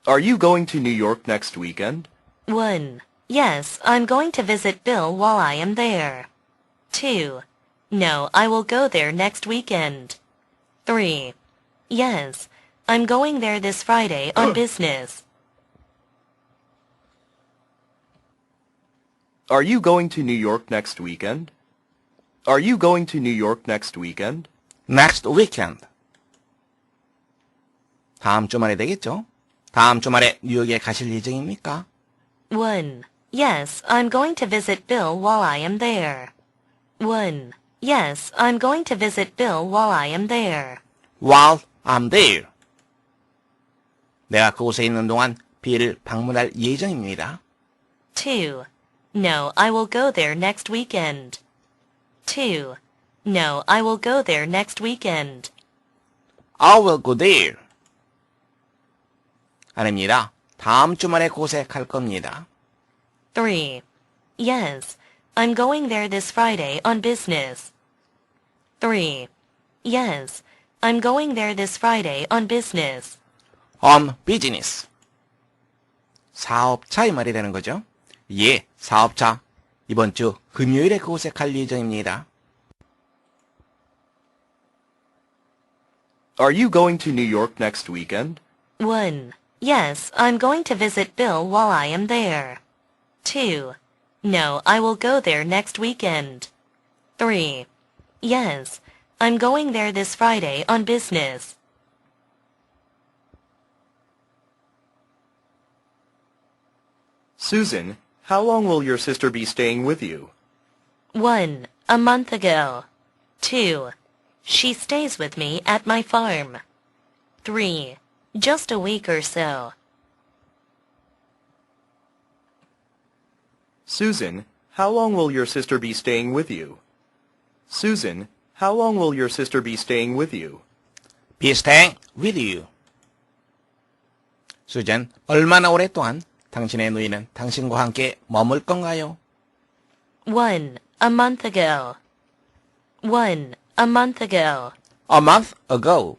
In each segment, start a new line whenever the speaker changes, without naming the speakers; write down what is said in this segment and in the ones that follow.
Are you going to New York next weekend?
1. Yes, I'm going to visit Bill while I am there. 2. No, I will go there next weekend. 3. Yes, I'm going there this Friday on business.
Are you going to New York next weekend? Are you going to New York next weekend?
next weekend. 다음 주말에 되겠죠? 다음 주말에 뉴욕에 가실 예정입니까?
1. Yes, I'm going to visit Bill while I am there. 1. Yes, I'm going to visit Bill while I am there.
While I'm there. 내가 그곳에 있는 동안 빌을 방문할 예정입니다.
2. No, I will go there next weekend. 2. No, I will go there next weekend.
I will go there. 아닙니다. 다음 주말에 그곳에 갈 겁니다.
3. Yes, I'm going there this Friday on business. 3. Yes, I'm going there this Friday on business.
on business. 사업차 이 말이 되는 거죠. 예, 사업차. 이번 주 금요일에 그곳에 갈 예정입니다.
Are you going to New York next weekend?
1. Yes, I'm going to visit Bill while I am there. 2. No, I will go there next weekend. 3. Yes, I'm going there this Friday on business.
Susan, how long will your sister be staying with you?
1. A month ago. 2. She stays with me at my farm. 3. Just a week or so.
Susan, how long will your sister be staying with you? Susan, how long will your sister be staying with you?
Be staying with you. 수잔, 얼마나 오랫동안 당신의 누이는 당신과 함께 머물 건가요?
1. A month ago. 1. A month ago.
A month ago.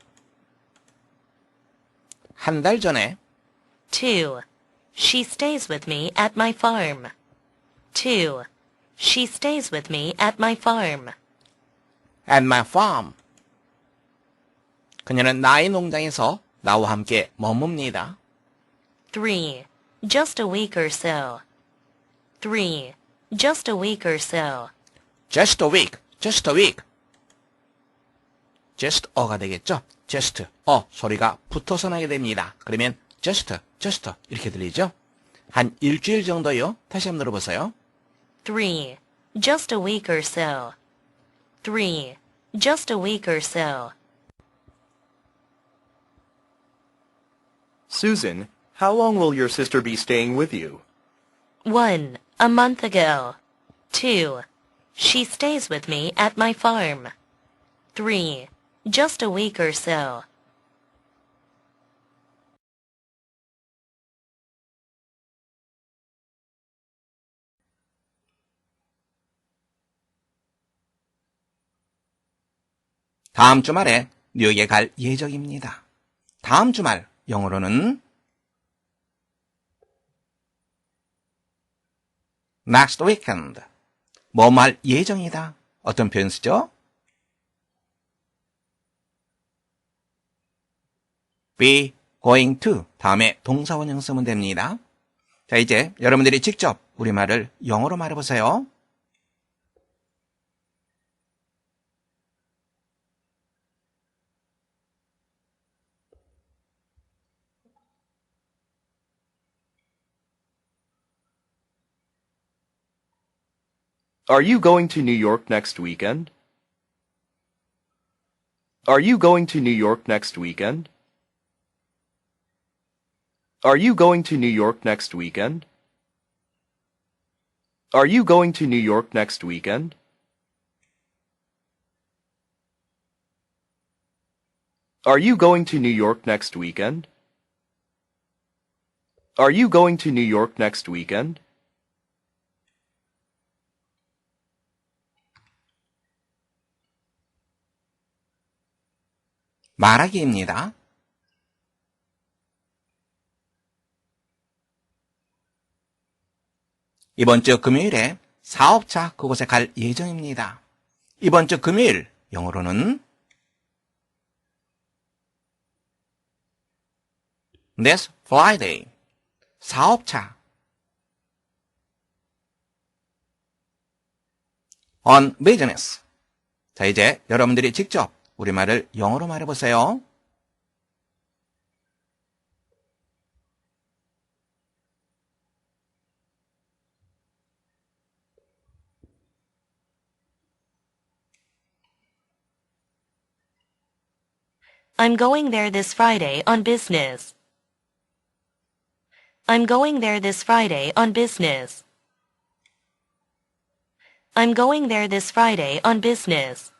한 달 전에.
2. She stays with me at my farm. 2. She stays with me at my farm.
At my farm. 그녀는 나의 농장에서 나와 함께 머뭅니다.
3. Just a week or so. 3. Just a week or so.
Just a week. Just a week. just a가 되겠죠? just 소리가 붙어서 나게 됩니다. 그러면 just 이렇게 들리죠? 한 일주일 정도요. 다시 한번 들어보세요.
3. Just a week or so. 3. Just a week or so.
Susan, how long will your sister be staying with you?
1. A month ago. 2. She stays with me at my farm. 3. Just a week or so.
다음 주말에 뉴욕에 갈 예정입니다. 다음 주말 영어로는 next weekend. 뭐뭐 할 예정이다. 어떤 표현 쓰죠? be going to 다음에 동사원형 쓰면 됩니다. 자, 이제 여러분들이 직접 우리말을 영어로 말해보세요.
Are you going to New York next weekend? Are you going to New York next weekend? Are you going to New York next weekend? Are you going to New York next weekend? Are you going to New York next weekend? Are you going to New York next weekend?
말하기입니다. 이번 주 금요일에 사업차 그곳에 갈 예정입니다. 이번 주 금요일 영어로는 This Friday 사업차 on business. 자, 이제 여러분들이 직접 우리말을 영어로 말해보세요.
I'm going there this Friday on business. I'm going there this Friday on business. I'm going there this Friday on business.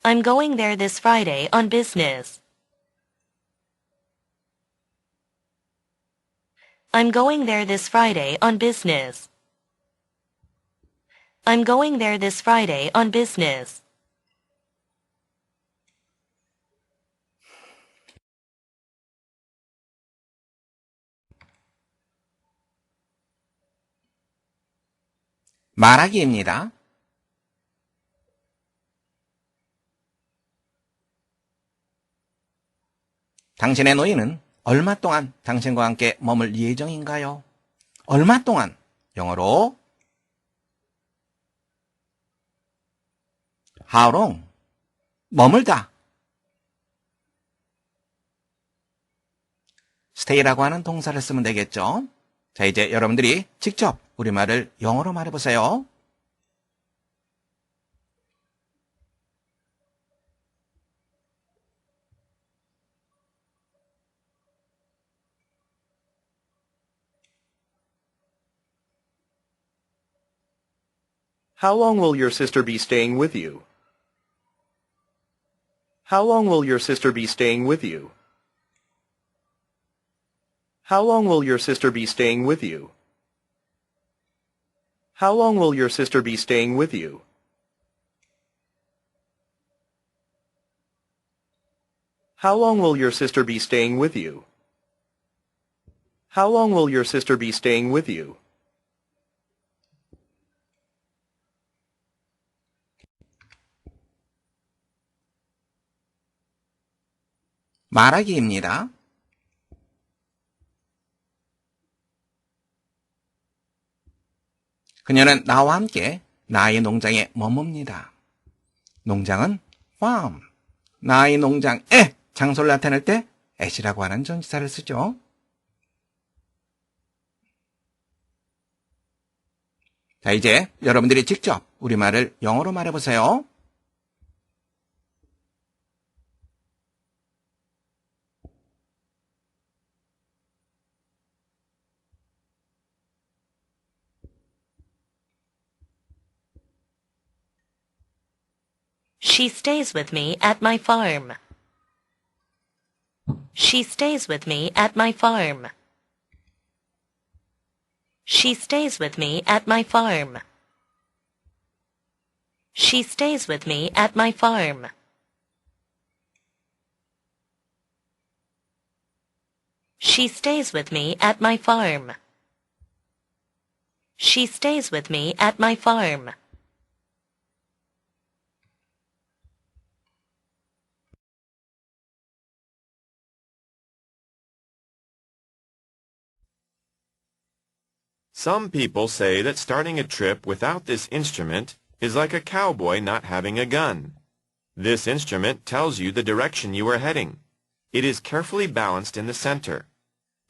I'm going there this Friday on business. I'm going there this Friday on business. I'm going there this Friday on business.
말하기입니다. 당신의 노인은 얼마 동안 당신과 함께 머물 예정인가요? 얼마 동안 영어로 How long? 머물다. stay라고 하는 동사를 쓰면 되겠죠? 자, 이제 여러분들이 직접 우리말을 영어로 말해보세요.
How long will your sister be staying with you? How long will your sister be staying with you? How long will your sister be staying with you? How long will your sister be staying with you? How long will your sister be staying with you? How long will your sister be staying with you?
말하기입니다. 그녀는 나와 함께 나의 농장에 머뭅니다. 농장은 farm. 나의 농장에 장소를 나타낼 때 at이라고 하는 전치사를 쓰죠. 자, 이제 여러분들이 직접 우리말을 영어로 말해보세요.
She stays with me at my farm. She stays with me at my farm. She stays with me at my farm. She stays with me at my farm. She stays with me at my farm. She stays with me at my farm.
Some people say that starting a trip without this instrument is like a cowboy not having a gun. This instrument tells you the direction you are heading. It is carefully balanced in the center.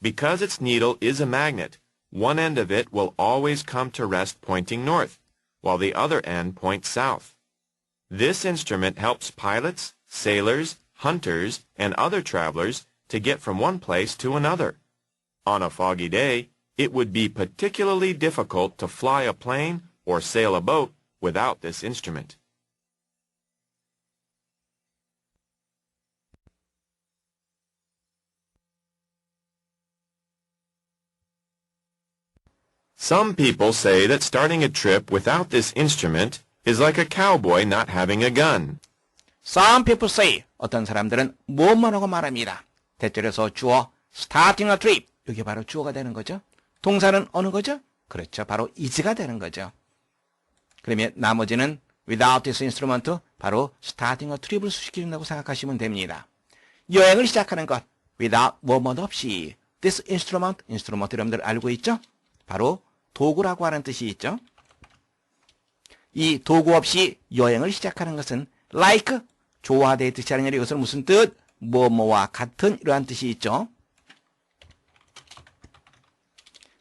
Because its needle is a magnet, one end of it will always come to rest pointing north, while the other end points south. This instrument helps pilots, sailors, hunters, and other travelers to get from one place to another. On a foggy day, it would be particularly difficult to fly a plane or sail a boat without this instrument. Some people say that starting a trip without this instrument is like a cowboy not having a gun.
Some people say, 어떤 사람들은 무엇만 하고 말합니다. 대절에서 주어 starting a trip, 이게 바로 주어가 되는 거죠. 동사는 어느 거죠? 그렇죠. 바로 is가 되는 거죠. 그러면 나머지는 without this instrument, 바로 starting a trip을 수식해준다고 생각하시면 됩니다. 여행을 시작하는 것, without 뭐뭐 없이. this instrument, instrument 여러분들 알고 있죠? 바로 도구라고 하는 뜻이 있죠. 이 도구 없이 여행을 시작하는 것은 like, 좋아하다의 뜻이 아니라 이것은 무슨 뜻? 뭐뭐와 같은 이러한 뜻이 있죠.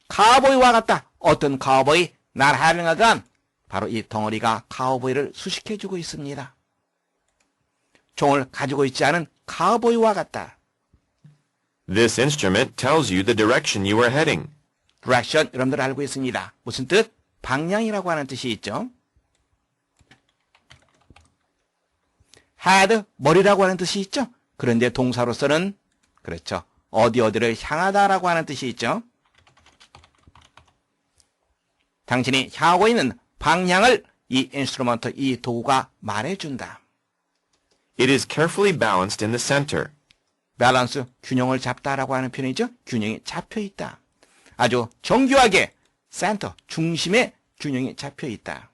카우보이와 같다. 어떤 카우보이? Not having a gun. 바로 이 덩어리가 카우보이를 수식해주고 있습니다. 총을 가지고 있지 않은 카우보이와 같다.
This instrument tells you the direction you are heading.
direction 여러분들 알고 있습니다. 무슨 뜻? 방향이라고 하는 뜻이 있죠. had, 머리라고 하는 뜻이 있죠. 그런데 동사로서는 그렇죠. 어디를 향하다라고 하는 뜻이 있죠. 당신이 향하고 있는 방향을 이 인스트루먼트, 이 도구가 말해준다.
It is carefully balanced in the center.
밸런스, 균형을 잡다라고 하는 표현이죠. 균형이 잡혀있다. 아주 정교하게 센터, 중심에 균형이 잡혀있다.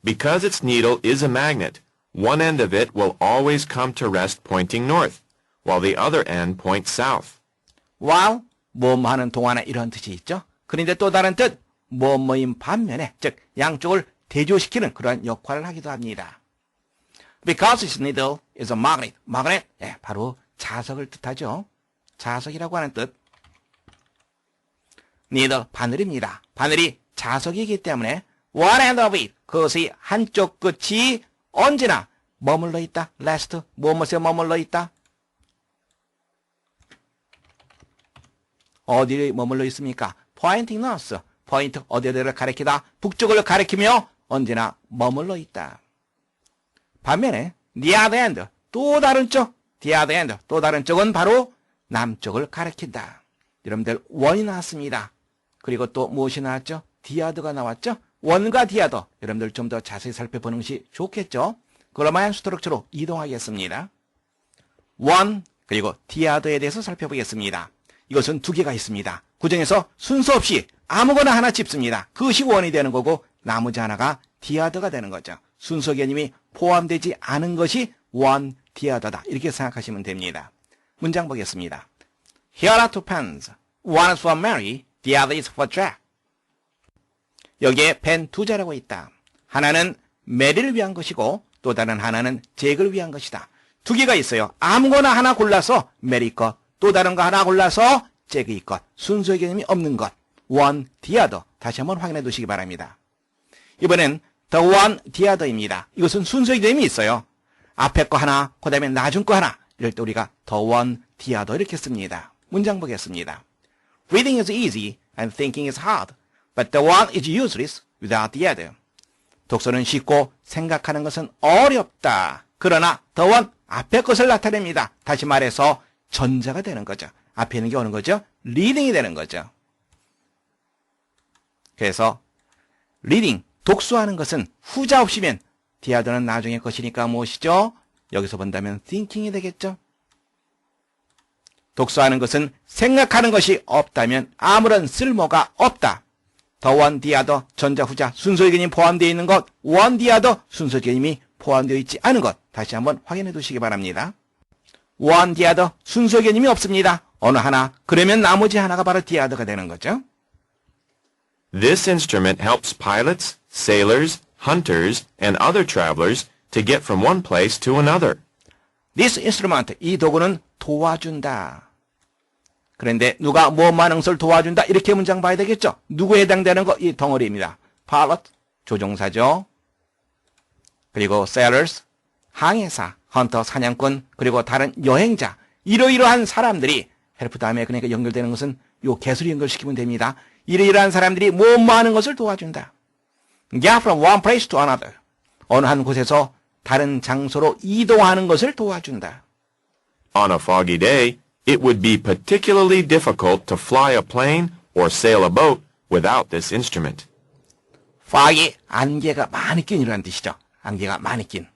Because its needle is a magnet, one end of it will always come to rest pointing north, while the other end points south.
while, 뭐뭐 하는 동안에 이런 뜻이 있죠. 그런데 또 다른 뜻, 뭐뭐인 반면에, 즉 양쪽을 대조시키는 그러한 역할을 하기도 합니다. Because its needle is a magnet. magnet, 예, 바로 자석을 뜻하죠. 자석이라고 하는 뜻. needle, 바늘입니다. 바늘이 자석이기 때문에 one end of it, 그것의 한쪽 끝이 언제나 머물러 있다. rest, 무엇에 머물러 있다. 어디에 머물러 있습니까? pointing north, 포인트 어디를 가리키다, 북쪽을 가리키며 언제나 머물러 있다. 반면에 the other end, 또 다른 쪽, the other end, 또 다른 쪽은 바로 남쪽을 가리킨다. 여러분들 원이 나왔습니다. 그리고 또 무엇이 나왔죠? the other가 나왔죠? 원과 the other, 여러분들 좀 더 자세히 살펴보는 것이 좋겠죠? 그러면 스트럭처로 이동하겠습니다. 원, 그리고 the other에 대해서 살펴보겠습니다. 이것은 두 개가 있습니다. 그 중에서 순서 없이 아무거나 하나 짚습니다. 그것이 원이 되는 거고 나머지 하나가 the other가 되는 거죠. 순서 개념이 포함되지 않은 것이 one, the other다. 이렇게 생각하시면 됩니다. 문장 보겠습니다. Here are two pens. One is for Mary, the other is for Jack. 여기에 펜 두 자라고 있다. 하나는 메리를 위한 것이고 또 다른 하나는 잭을 위한 것이다. 두 개가 있어요. 아무거나 하나 골라서 메리 것, 또 다른 거 하나 골라서 잭의 것, 순서 개념이 없는 것. one, the other. 다시 한번 확인해 두시기 바랍니다. 이번엔 the one, the other입니다. 이것은 순서 개념이 있어요. 앞에 거 하나, 그 다음에 나중 거 하나. 이럴 때 우리가 the one, the other 이렇게 씁니다. 문장 보겠습니다. Reading is easy and thinking is hard, but the one is useless without the other. 독서는 쉽고 생각하는 것은 어렵다. 그러나 the one, 앞에 것을 나타냅니다. 다시 말해서 전자가 되는 거죠. 앞에 있는 게 오는 거죠. reading이 되는 거죠. 그래서 reading, 독서하는 것은 후자 없이면 the other는 나중에 것이니까 무엇이죠? 여기서 본다면 thinking이 되겠죠. 독서하는 것은 생각하는 것이 없다면 아무런 쓸모가 없다. The one, the other, 전자, 후자, 순서 개념이 포함되어 있는 것, one, the other, 순서 개념이 포함되어 있지 않은 것, 다시 한번 확인해 두시기 바랍니다. one, the other, 순서 개념이 없습니다. 어느 하나, 그러면 나머지 하나가 바로 the other가 되는 거죠.
This instrument helps pilots, sailors, hunters, and other travelers to get from one place to another.
This instrument, 이 도구는 도와준다. 그런데 누가 뭐만 응설 도와준다? 이렇게 문장 봐야 되겠죠? 누구에 해당되는 거? 이 덩어리입니다. pilot, 조종사죠. 그리고 sailors, 항해사, 헌터, 사냥꾼, 그리고 다른 여행자. 이러이러한 사람들이 헬프 다음에 그러니까 연결되는 것은 요 개수를 연결시키면 됩니다. 이러이러한 사람들이 뭐뭐 하는 것을 도와준다. Get from one place to another. 어느 한 곳에서 다른 장소로 이동하는 것을 도와준다.
On a foggy day, it would be particularly difficult to fly a plane or sail a boat without this instrument.
fog이 안개가 많이 낀 이라는 뜻이죠. 안개가 많이 낀.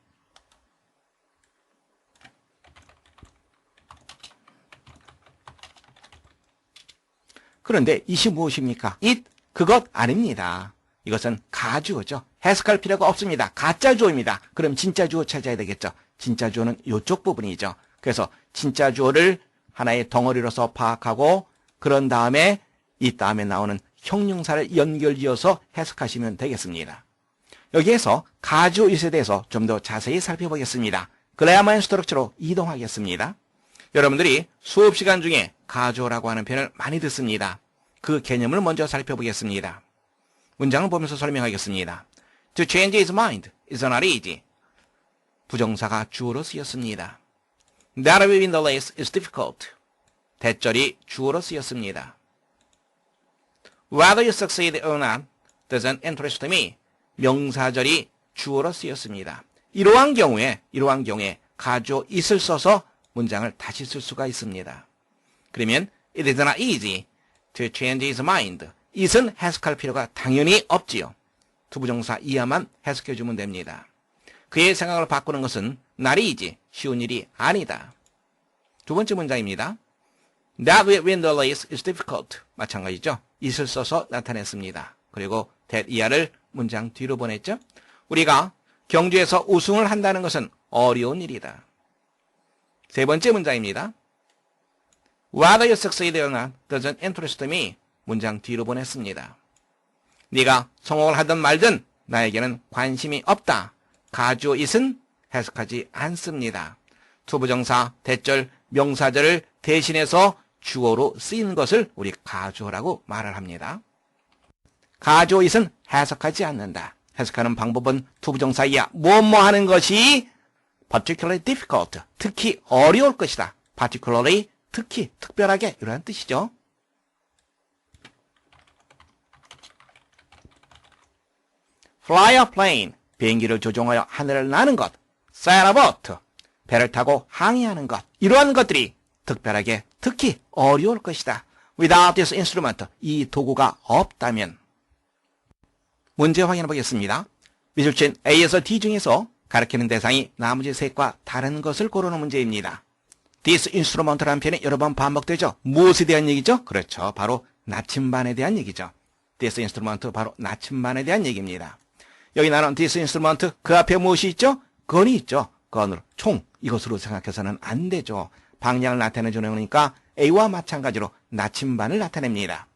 그런데 it이 무엇입니까? it, 그것 아닙니다. 이것은 가주어죠. 해석할 필요가 없습니다. 가짜 주어입니다. 그럼 진짜 주어 찾아야 되겠죠. 진짜 주어는 이쪽 부분이죠. 그래서 진짜 주어를 하나의 덩어리로서 파악하고 그런 다음에 이 다음에 나오는 형용사를 연결지어서 해석하시면 되겠습니다. 여기에서 가주어 it에 대해서 좀 더 자세히 살펴보겠습니다. 그래야만 스트럭처로 이동하겠습니다. 여러분들이 수업 시간 중에 가주어라고 하는 표현을 많이 듣습니다. 그 개념을 먼저 살펴보겠습니다. 문장을 보면서 설명하겠습니다. To change his mind is not easy. 부정사가 주어로 쓰였습니다. That win the race is difficult. 대절이 주어로 쓰였습니다. Whether you succeed or not doesn't interest me. 명사절이 주어로 쓰였습니다. 이러한 경우에 가주어 it을 써서 문장을 다시 쓸 수가 있습니다. 그러면 it is not easy to change his mind. it은 해석할 필요가 당연히 없지요. 투부정사 이하만 해석해주면 됩니다. 그의 생각을 바꾸는 것은 not easy, 쉬운 일이 아니다. 두 번째 문장입니다. That win the race is difficult. 마찬가지죠. it을 써서 나타냈습니다. 그리고 that 이하를 문장 뒤로 보냈죠. 우리가 경주에서 우승을 한다는 것은 어려운 일이다. 세 번째 문장입니다. Whether you succeed or not doesn't interest me. 문장 뒤로 보냈습니다. 네가 성공을 하든 말든 나에게는 관심이 없다. 가주어 it은 해석하지 않습니다. 투부정사, 대절, 명사절을 대신해서 주어로 쓰이는 것을 우리 가주어라고 말을 합니다. 가주어 it은 해석하지 않는다. 해석하는 방법은 투부정사 이하 뭐뭐 하는 것이 particularly difficult, 특히 어려울 것이다. particularly, 특히, 특별하게 이러한 뜻이죠. fly a plane, 비행기를 조종하여 하늘을 나는 것. sail a boat, 배를 타고 항해하는 것. 이러한 것들이 특별하게, 특히 어려울 것이다. without this instrument, 이 도구가 없다면. 문제 확인해 보겠습니다. 미술진 A에서 D 중에서 가리키는 대상이 나머지 셋과 다른 것을 고르는 문제입니다. This instrument라는 표현이 여러 번 반복되죠. 무엇에 대한 얘기죠? 그렇죠. 바로 나침반에 대한 얘기죠. This instrument, 바로 나침반에 대한 얘기입니다. 여기 나오는 this instrument, 그 앞에 무엇이 있죠? 건이 있죠. 건으로, 총, 이것으로 생각해서는 안 되죠. 방향을 나타내주는 거니까 A와 마찬가지로 나침반을 나타냅니다.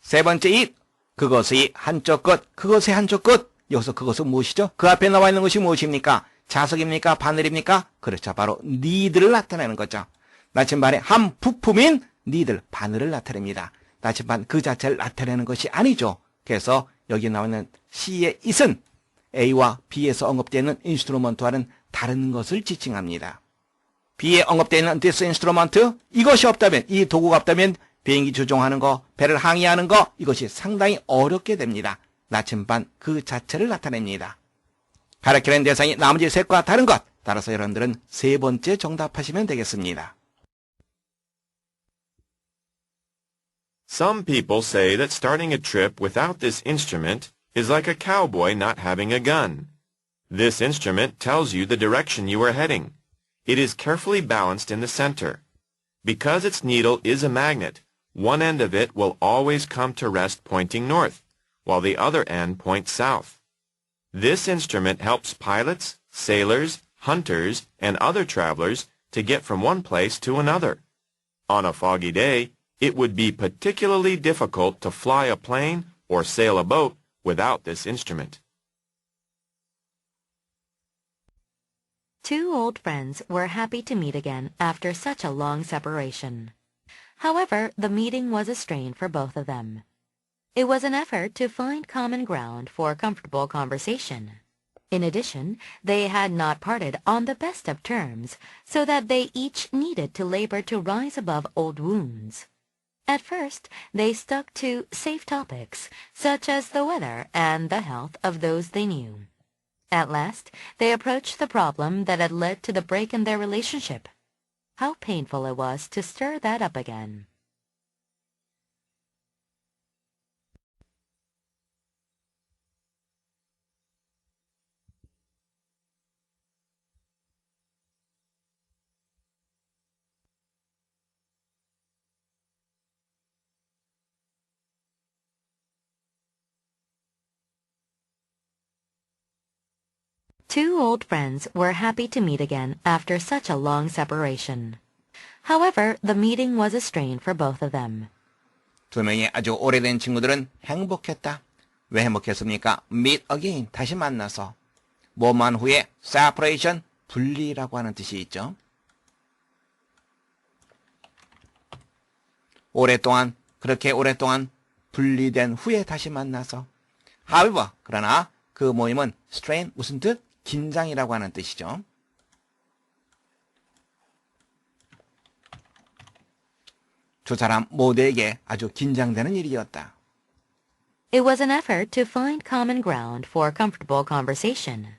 세 번째 it, 그것의 한쪽 끝, 그것의 한쪽 끝. 여기서 그것은 무엇이죠? 그 앞에 나와 있는 것이 무엇입니까? 자석입니까? 바늘입니까? 그렇죠. 바로 니들을 나타내는 거죠. 나침반의 한 부품인 니들, 바늘을 나타냅니다. 나침반 그 자체를 나타내는 것이 아니죠. 그래서 여기 나오는 C의 it은 A와 B에서 언급되는 인스트루먼트와는 다른 것을 지칭합니다. B에 언급되는 this instrument, 이것이 없다면, 이 도구가 없다면 비행기 조종하는 거, 배를 항해하는 거, 이것이 상당히 어렵게 됩니다. 나침반 그 자체를 나타냅니다. 가리키는 대상이 나머지 셋과 다른 것. 따라서 여러분들은 세 번째 정답하시면 되겠습니다.
Some people say that starting a trip without this instrument is like a cowboy not having a gun. This instrument tells you the direction you are heading. It is carefully balanced in the center. Because its needle is a magnet, one end of it will always come to rest pointing north, while the other end points south. This instrument helps pilots, sailors, hunters, and other travelers to get from one place to another. On a foggy day, it would be particularly difficult to fly a plane or sail a boat without this instrument.
Two old friends were happy to meet again after such a long separation. However, the meeting was a strain for both of them. It was an effort to find common ground for comfortable conversation. In addition, they had not parted on the best of terms, so that they each needed to labor to rise above old wounds. At first, they stuck to safe topics, such as the weather and the health of those they knew. At last, they approached the problem that had led to the break in their relationship. How painful it was to stir that up again.
two old friends were happy to meet again after such a long separation. However, the meeting was a strain for both of them.
두 명의 아주 오래된 친구들은 행복했다. 왜 행복했습니까? meet again, 다시 만나서. 뭐만 후에 separation, 분리라고 하는 뜻이 있죠. 그렇게 오랫동안 분리된 후에 다시 만나서. However, 그러나 그 모임은 strain, 무슨 뜻? 긴장이라고 하는 뜻이죠. 두 사람 모두에게 아주 긴장되는 일이었다.
It was an effort to find common ground for comfortable conversation.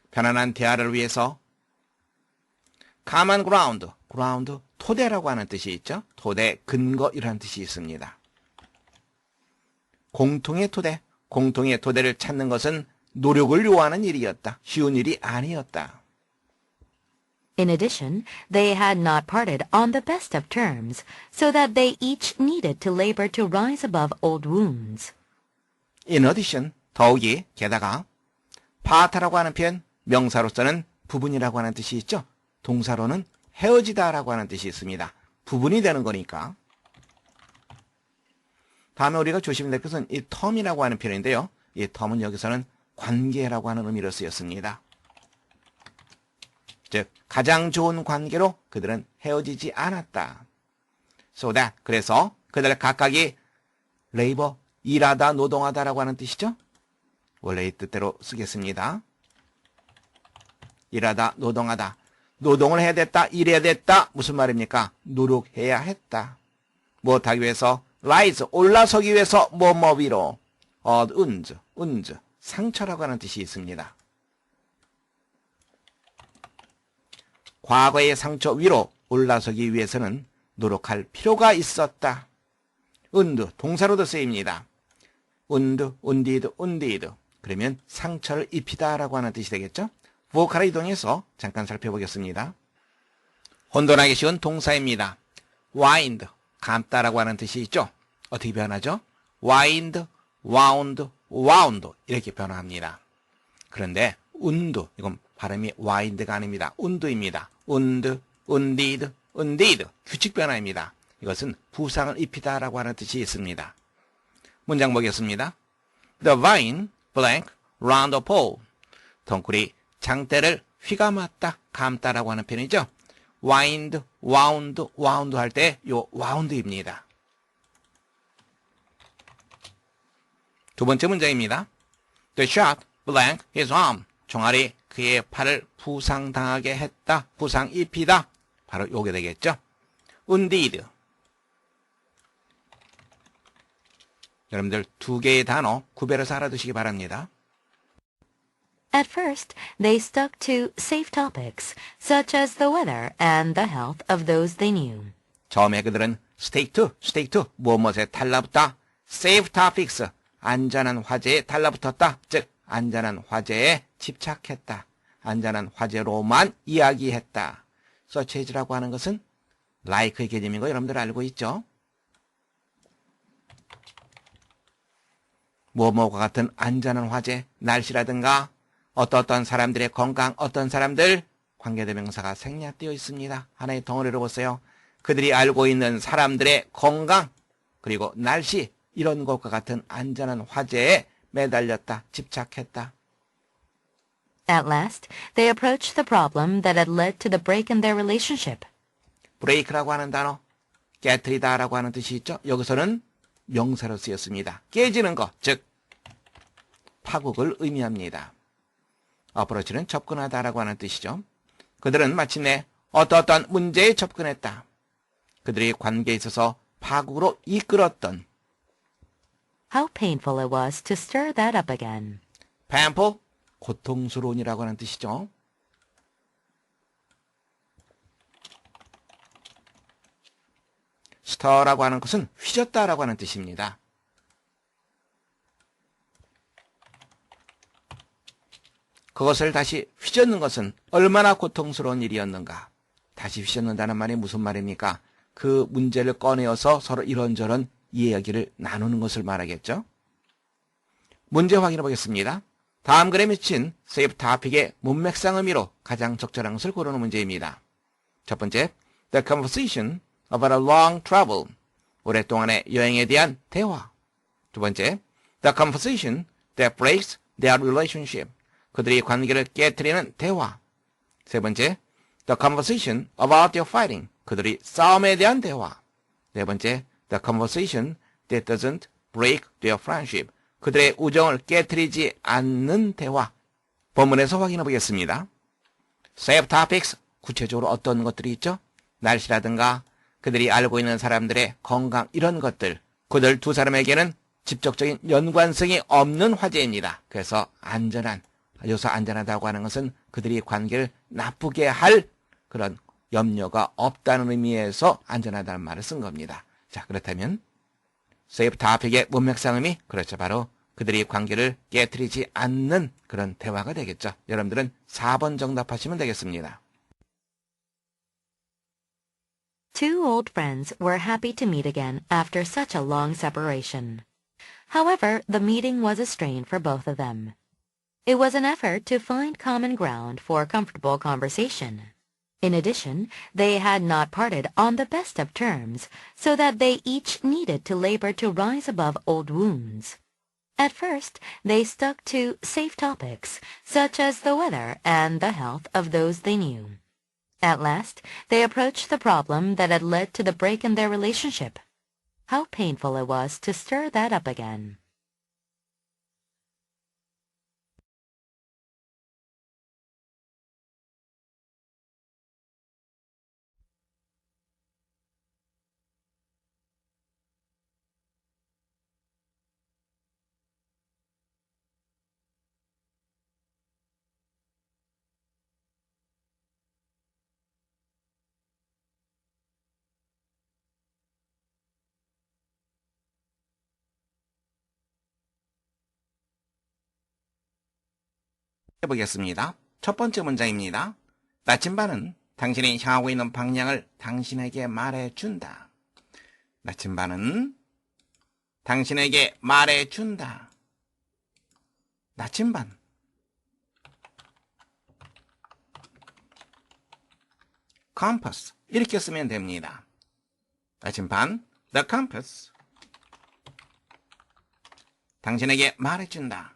편안한 대화를 위해서 common ground, 토대라고 하는 뜻이 있죠. 토대, 근거 이라는 뜻이 있습니다. 공통의 토대를 찾는 것은 노력을 요하는 일이었다. 쉬운 일이 아니었다.
In addition, they had not parted on the best of terms, so that they each needed to labor to rise above old wounds.
In addition, 더욱이, 게다가 part라고 하는 표현, 명사로서는 부분이라고 하는 뜻이 있죠. 동사로는 헤어지다라고 하는 뜻이 있습니다. 부분이 되는 거니까. 다음에 우리가 조심해야 될 것은 이 term이라고 하는 표현인데요. 이 term은 여기서는 관계라고 하는 의미로 쓰였습니다. 즉, 가장 좋은 관계로 그들은 헤어지지 않았다. So that, 그래서 그들 각각이 labor, 일하다, 노동하다라고 하는 뜻이죠. 원래의 뜻대로 쓰겠습니다. 일하다, 노동하다. 노동을 해야 됐다, 일해야 됐다. 무슨 말입니까? 노력해야 했다. 무엇하기 위해서? rise, 올라서기 위해서 뭐뭐 위로. uns, 상처라고 하는 뜻이 있습니다. 과거의 상처 위로 올라서기 위해서는 노력할 필요가 있었다. 동사로도 쓰입니다. undied. 그러면 상처를 입히다라고 하는 뜻이 되겠죠? 보컬을 이동해서 잠깐 살펴보겠습니다. 혼돈하기 쉬운 동사입니다. wind, 감다라고 하는 뜻이 있죠? 어떻게 변하죠? wind, wound, 이렇게 변화합니다. 그런데 이건 발음이 wind가 아닙니다. undo입니다. undied, 규칙 변화입니다. 이것은 부상을 입히다라고 하는 뜻이 있습니다. 문장 보겠습니다. The vine, blank, round the pole. 덩굴이 장대를 휘감았다, 감다라고 하는 표현이죠. wind, wound 할 때 요 wound입니다. 두 번째 문장입니다. The shot, blank, his arm. 총알이 그의 팔을 부상당하게 했다, 부상 입히다. 바로 요게 되겠죠. undied. 여러분들 두 개의 단어 구별해서 알아두시기 바랍니다.
At first, they stuck to safe topics, such as the weather and the health of those they knew.
처음에 그들은 stake to, 무엇에 달라붙다. safe topics, 안전한 화제에 달라붙었다. 즉, 안전한 화제에 집착했다. 안전한 화제로만 이야기했다. such as라고 하는 것은 like의 개념인 거 여러분들 알고 있죠? 뭐뭐과 같은 안전한 화제, 날씨라든가 어떤 사람들의 건강, 어떤 사람들, 관계대명사가 생략되어 있습니다. 하나의 덩어리로 보세요. 그들이 알고 있는 사람들의 건강, 그리고 날씨, 이런 것과 같은 안전한 화제에 매달렸다, 집착했다.
At last, they approached the problem that had led to the break in their relationship.
break라고 하는 단어, 깨트리다라고 하는 뜻이 있죠. 여기서는 명사로 쓰였습니다. 깨지는 것, 즉 파국을 의미합니다. approach는 접근하다라고 하는 뜻이죠. 그들은 마침내 어떠한 문제에 접근했다. 그들의 관계에 있어서 파국으로 이끌었던.
How painful it was to stir that up again.
painful, 고통스러운이라고 하는 뜻이죠. stir라고 하는 것은 휘젓다라고 하는 뜻입니다. 그것을 다시 휘젓는 것은 얼마나 고통스러운 일이었는가. 다시 휘젓는다는 말이 무슨 말입니까? 그 문제를 꺼내어서 서로 이런저런 이야기를 나누는 것을 말하겠죠. 문제 확인해 보겠습니다. 다음 글에 맺힌 save topic의 문맥상 의미로 가장 적절한 것을 고르는 문제입니다. 첫 번째, the conversation about a long travel. 오랫동안의 여행에 대한 대화. 두 번째, the conversation that breaks their relationship. 그들의 관계를 깨트리는 대화. 세 번째, the conversation about their fighting. 그들의 싸움에 대한 대화. 네 번째, the conversation that doesn't break their friendship. 그들의 우정을 깨트리지 않는 대화. 본문에서 확인해 보겠습니다. Save topics. 구체적으로 어떤 것들이 있죠? 날씨라든가 그들이 알고 있는 사람들의 건강 이런 것들. 그들 두 사람에게는 직접적인 연관성이 없는 화제입니다. 그래서 안전한, 여기서 안전하다고 하는 것은 그들이 관계를 나쁘게 할 그런 염려가 없다는 의미에서 안전하다는 말을 쓴 겁니다. 자, 그렇다면 save topic의 문맥상 의미, 그렇죠. 바로 그들이 관계를 깨트리지 않는 그런 대화가 되겠죠. 여러분들은 4번 정답하시면 되겠습니다.
Two old friends were happy to meet again after such a long separation. However, the meeting was a strain for both of them. It was an effort to find common ground for comfortable conversation. In addition, they had not parted on the best of terms, so that they each needed to labor to rise above old wounds. At first, they stuck to safe topics, such as the weather and the health of those they knew. At last, they approached the problem that had led to the break in their relationship. How painful it was to stir that up again.
해보겠습니다. 첫 번째 문장입니다. 나침반은 당신이 향하고 있는 방향을 당신에게 말해준다. 나침반은 당신에게 말해준다. 나침반. compass 이렇게 쓰면 됩니다. 나침반, the compass. 당신에게 말해준다.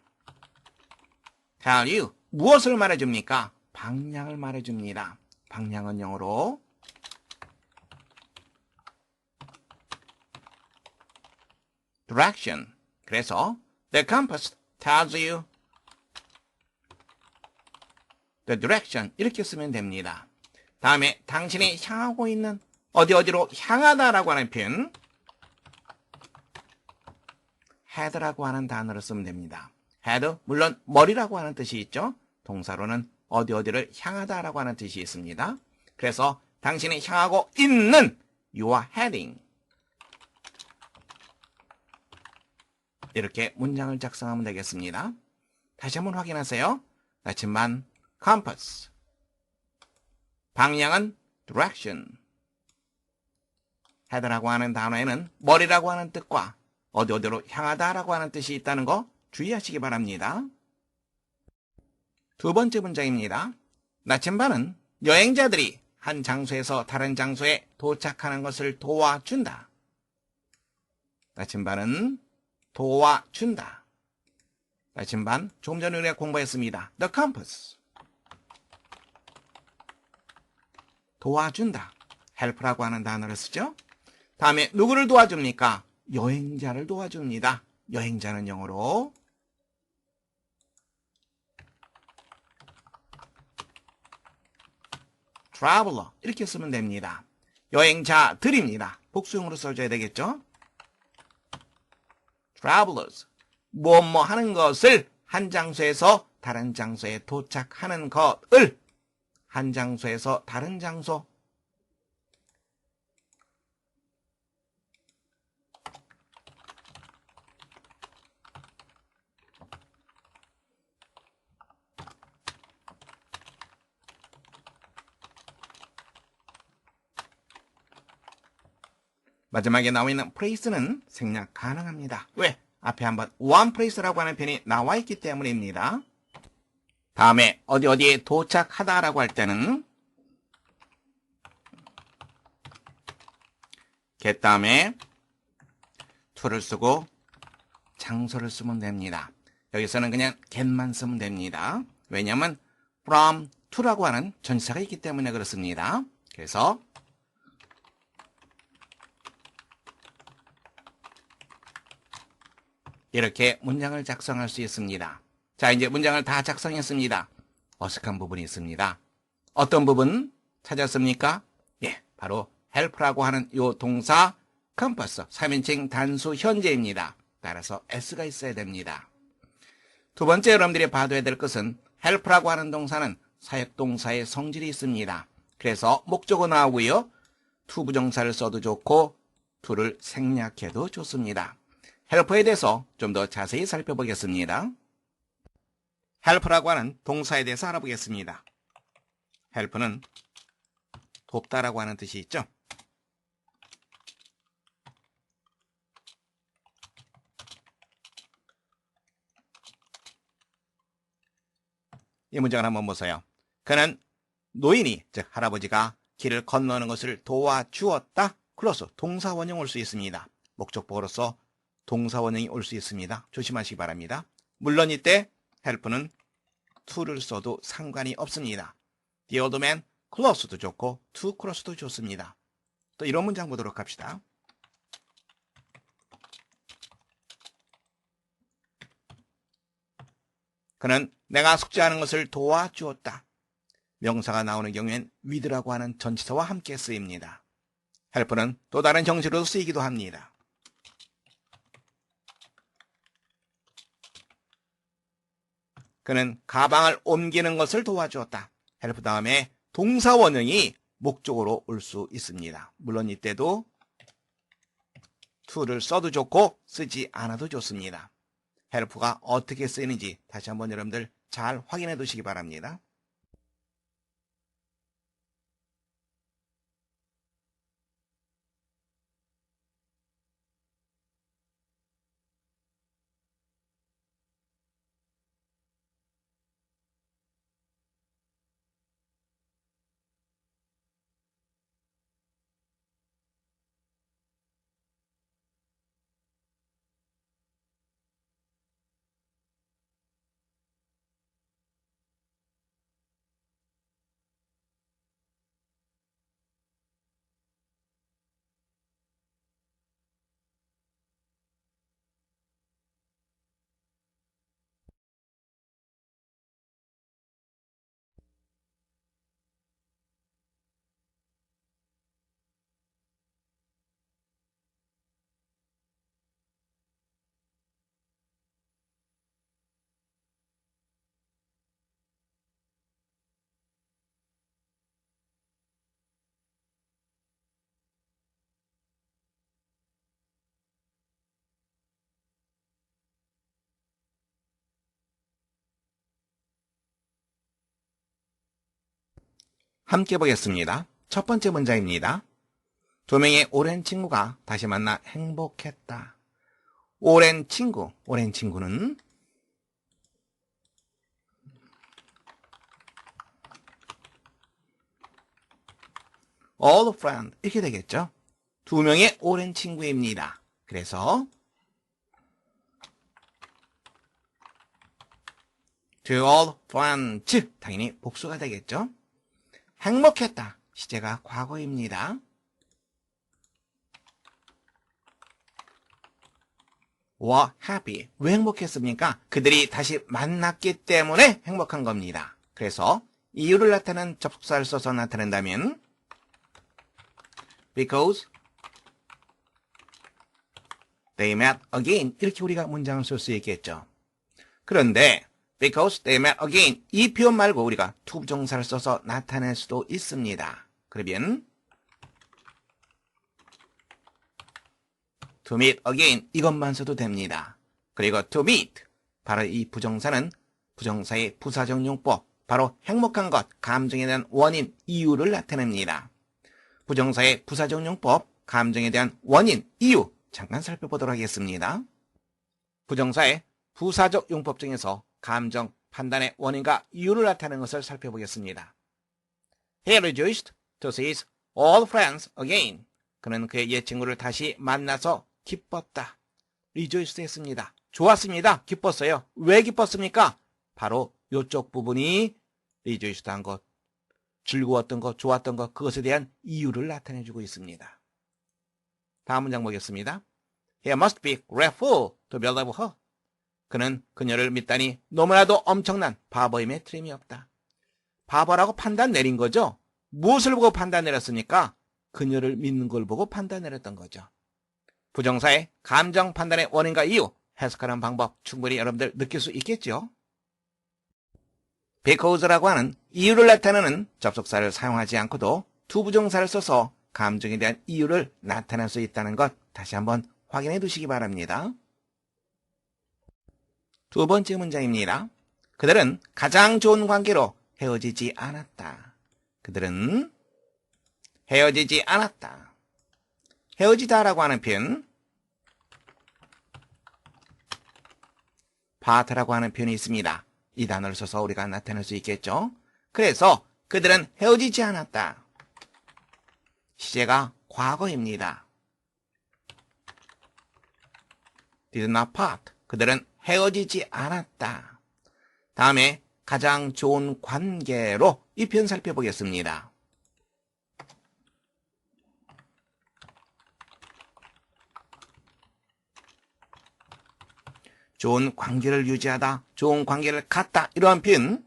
tell you, 무엇을 말해줍니까? 방향을 말해줍니다. 방향은 영어로 direction. 그래서 the compass tells you the direction 이렇게 쓰면 됩니다. 다음에 당신이 향하고 있는 어디로 향하다라고 하는 표현 head라고 하는 단어를 쓰면 됩니다. head, 물론 머리라고 하는 뜻이 있죠. 동사로는 어디를 향하다라고 하는 뜻이 있습니다. 그래서 당신이 향하고 있는 you are heading. 이렇게 문장을 작성하면 되겠습니다. 다시 한번 확인하세요. 나침반 compass. 방향은 direction. head라고 하는 단어에는 머리라고 하는 뜻과 어디로 향하다라고 하는 뜻이 있다는 거 주의하시기 바랍니다. 두 번째 문장입니다. 나침반은 여행자들이 한 장소에서 다른 장소에 도착하는 것을 도와준다. 나침반은 도와준다. 나침반 조금 전에 우리가 공부했습니다. The compass. 도와준다. help라고 하는 단어를 쓰죠. 다음에 누구를 도와줍니까? 여행자를 도와줍니다. 여행자는 영어로 traveler 이렇게 쓰면 됩니다. 여행자들입니다. 복수형으로 써줘야 되겠죠? travelers 뭐 하는 것을 한 장소에서 다른 장소에 도착하는 것을 한 장소에서 다른 장소 마지막에 나와 있는 place는 생략 가능합니다. 왜? 앞에 한번 one place라고 하는 표현이 나와 있기 때문입니다. 다음에 어디에 도착하다라고 할 때는 get 다음에 to를 쓰고 장소를 쓰면 됩니다. 여기서는 그냥 get만 쓰면 됩니다. 왜냐하면 from to라고 하는 전치사가 있기 때문에 그렇습니다. 그래서 이렇게 문장을 작성할 수 있습니다. 자, 이제 문장을 다 작성했습니다. 어색한 부분이 있습니다. 어떤 부분 찾았습니까? 예, 바로 help라고 하는 이 동사 compass, 3인칭 단수 현재입니다. 따라서 s가 있어야 됩니다. 두 번째 여러분들이 봐둬야 될 것은 help라고 하는 동사는 사역동사의 성질이 있습니다. 그래서 목적어 나오고요. to 부정사를 써도 좋고 to를 생략해도 좋습니다. help에 대해서 좀 더 자세히 살펴보겠습니다. help라고 하는 동사에 대해서 알아보겠습니다. help는 돕다라고 하는 뜻이 있죠. 이 문장을 한번 보세요. 그는 노인이, 즉 할아버지가 길을 건너는 것을 도와주었다. 클로스, 동사원형 올 수 있습니다. 목적보로서 동사원형이 올 수 있습니다. 조심하시기 바랍니다. 물론 이때 help는 to를 써도 상관이 없습니다. The old man close도 좋고 to close도 좋습니다. 또 이런 문장 보도록 합시다. 그는 내가 숙제하는 것을 도와주었다. 명사가 나오는 경우엔 with라고 하는 전치사와 함께 쓰입니다. help는 또 다른 형식으로 쓰이기도 합니다. 그는 가방을 옮기는 것을 도와주었다. help 다음에 동사 원형이 목적으로 올 수 있습니다. 물론 이때도 to를 써도 좋고 쓰지 않아도 좋습니다. help가 어떻게 쓰이는지 다시 한번 여러분들 잘 확인해 두시기 바랍니다. 함께 보겠습니다. 첫 번째 문장입니다. 두 명의 오랜 친구가 다시 만나 행복했다. 오랜 친구는 old friend 이렇게 되겠죠. 두 명의 오랜 친구입니다. 그래서 two old friends 당연히 복수가 되겠죠. 행복했다. 시제가 과거입니다. were happy. 왜 행복했습니까? 그들이 다시 만났기 때문에 행복한 겁니다. 그래서 이유를 나타내는 접속사를 써서 나타낸다면 because they met again 이렇게 우리가 문장을 쓸 수 있겠죠. 그런데 because they met again 이 표현 말고 우리가 to 부정사를 써서 나타낼 수도 있습니다. 그러면 to meet again 이것만 써도 됩니다. 그리고 to meet 바로 이 부정사는 부정사의 부사적 용법 바로 행복한 것, 감정에 대한 원인, 이유를 나타냅니다. 부정사의 부사적 용법, 감정에 대한 원인, 이유 잠깐 살펴보도록 하겠습니다. 부정사의 부사적 용법 중에서 감정, 판단의 원인과 이유를 나타내는 것을 살펴보겠습니다. He rejoiced to see his old friends again. 그는 그의 옛 친구를 다시 만나서 기뻤다. rejoiced 했습니다. 좋았습니다. 기뻤어요. 왜 기뻤습니까? 바로 이쪽 부분이 rejoiced 한 것, 즐거웠던 것, 좋았던 것, 그것에 대한 이유를 나타내주고 있습니다. 다음 문장 보겠습니다. He must be grateful to believe her. 그는 그녀를 믿다니 너무나도 엄청난 바보임에 틀림이 없다. 바보라고 판단 내린 거죠? 무엇을 보고 판단 내렸습니까? 그녀를 믿는 걸 보고 판단 내렸던 거죠. 부정사의 감정 판단의 원인과 이유, 해석하는 방법 충분히 여러분들 느낄 수 있겠죠? because라고 하는 이유를 나타내는 접속사를 사용하지 않고도 두 부정사를 써서 감정에 대한 이유를 나타낼 수 있다는 것 다시 한번 확인해 두시기 바랍니다. 두 번째 문장입니다. 그들은 가장 좋은 관계로 헤어지지 않았다. 그들은 헤어지지 않았다. 헤어지다라고 하는 표현, part라고 하는 표현이 있습니다. 이 단어를 써서 우리가 나타낼 수 있겠죠. 그래서 그들은 헤어지지 않았다. 시제가 과거입니다. did not part. 그들은 헤어지지 않았다. 다음에 가장 좋은 관계로 이 표현 살펴보겠습니다. 좋은 관계를 유지하다, 좋은 관계를 갖다, 이러한 표현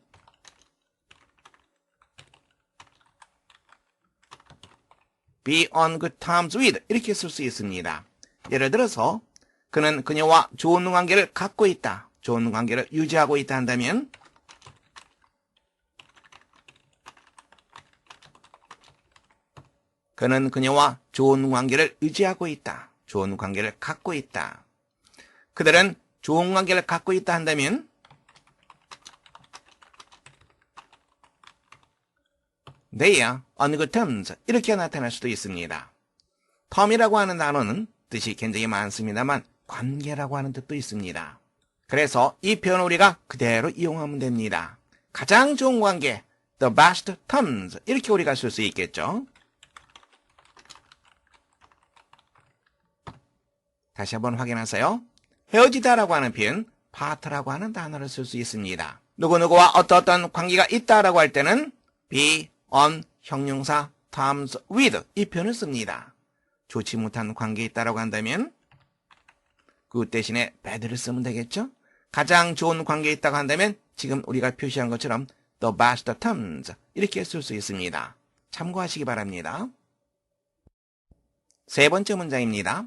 be on good terms with 이렇게 쓸 수 있습니다. 예를 들어서 그는 그녀와 좋은 관계를 갖고 있다, 좋은 관계를 유지하고 있다 한다면 그는 그녀와 좋은 관계를 유지하고 있다, 좋은 관계를 갖고 있다. 그들은 좋은 관계를 갖고 있다 한다면 they are on good terms 이렇게 나타날 수도 있습니다. term이라고 하는 단어는 뜻이 굉장히 많습니다만 관계라고 하는 뜻도 있습니다. 그래서 이 표현을 우리가 그대로 이용하면 됩니다. 가장 좋은 관계, the best terms 이렇게 우리가 쓸 수 있겠죠. 다시 한번 확인하세요. 헤어지다라고 하는 표현, part라고 하는 단어를 쓸 수 있습니다. 누구누구와 어떤 관계가 있다라고 할 때는 be on 형용사 terms with 이 표현을 씁니다. 좋지 못한 관계에 있다라고 한다면 그 대신에 bad를 쓰면 되겠죠? 가장 좋은 관계에 있다고 한다면 지금 우리가 표시한 것처럼 the best terms 이렇게 쓸 수 있습니다. 참고하시기 바랍니다. 세 번째 문장입니다.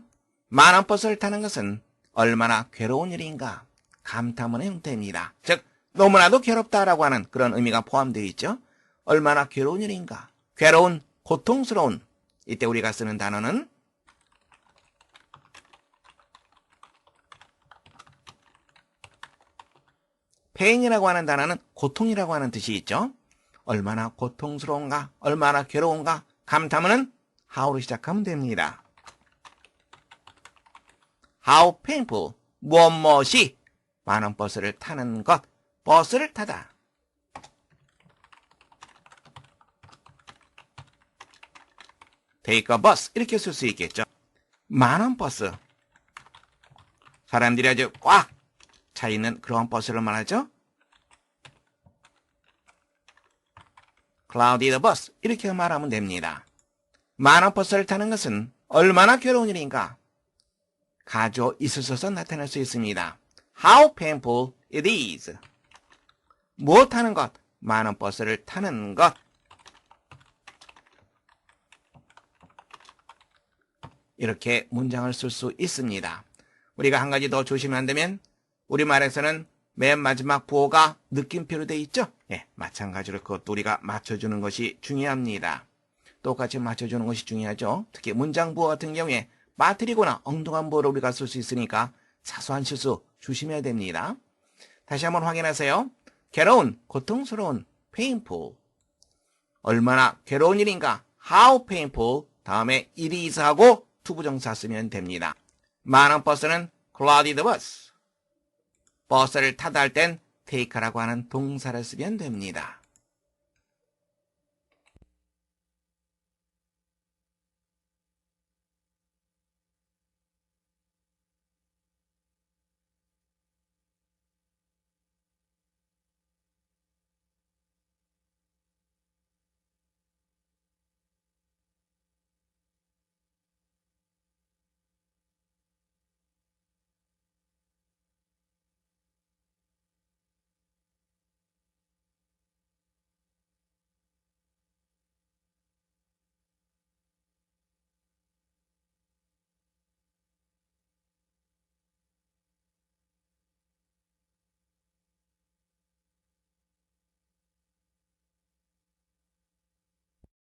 많은 버스를 타는 것은 얼마나 괴로운 일인가? 감탄문의 형태입니다. 즉 너무나도 괴롭다라고 하는 그런 의미가 포함되어 있죠. 얼마나 괴로운 일인가? 괴로운, 고통스러운. 이때 우리가 쓰는 단어는 pain이라고 하는 단어는 고통이라고 하는 뜻이 있죠. 얼마나 고통스러운가? 얼마나 괴로운가? 감탄문은 how로 시작하면 됩니다. How painful, 무엇이 많은 버스를 타는 것, 버스를 타다. take a bus 이렇게 쓸 수 있겠죠. 많은 버스, 사람들이 아주 꽉 차 있는 그런 버스를 말하죠. crowded bus 이렇게 말하면 됩니다. 많은 버스를 타는 것은 얼마나 괴로운 일인가? 가져 있어서 나타날 수 있습니다. How painful it is. 무엇 타는 것? 많은 버스를 타는 것. 이렇게 문장을 쓸 수 있습니다. 우리가 한 가지 더 조심해야 한다면 우리말에서는 맨 마지막 부호가 느낌표로 되어 있죠? 예, 마찬가지로 그것도 우리가 맞춰주는 것이 중요합니다. 똑같이 맞춰주는 것이 중요하죠. 특히 문장 부호 같은 경우에 빠뜨리거나 엉뚱한 부호를 우리가 쓸 수 있으니까 사소한 실수 조심해야 됩니다. 다시 한번 확인하세요. 괴로운, 고통스러운, painful. 얼마나 괴로운 일인가? How painful. 다음에 it is 하고 투부정사 쓰면 됩니다. 많은 버스는 crowded bus. 버스를 타다 할 땐 take라고 하는 동사를 쓰면 됩니다.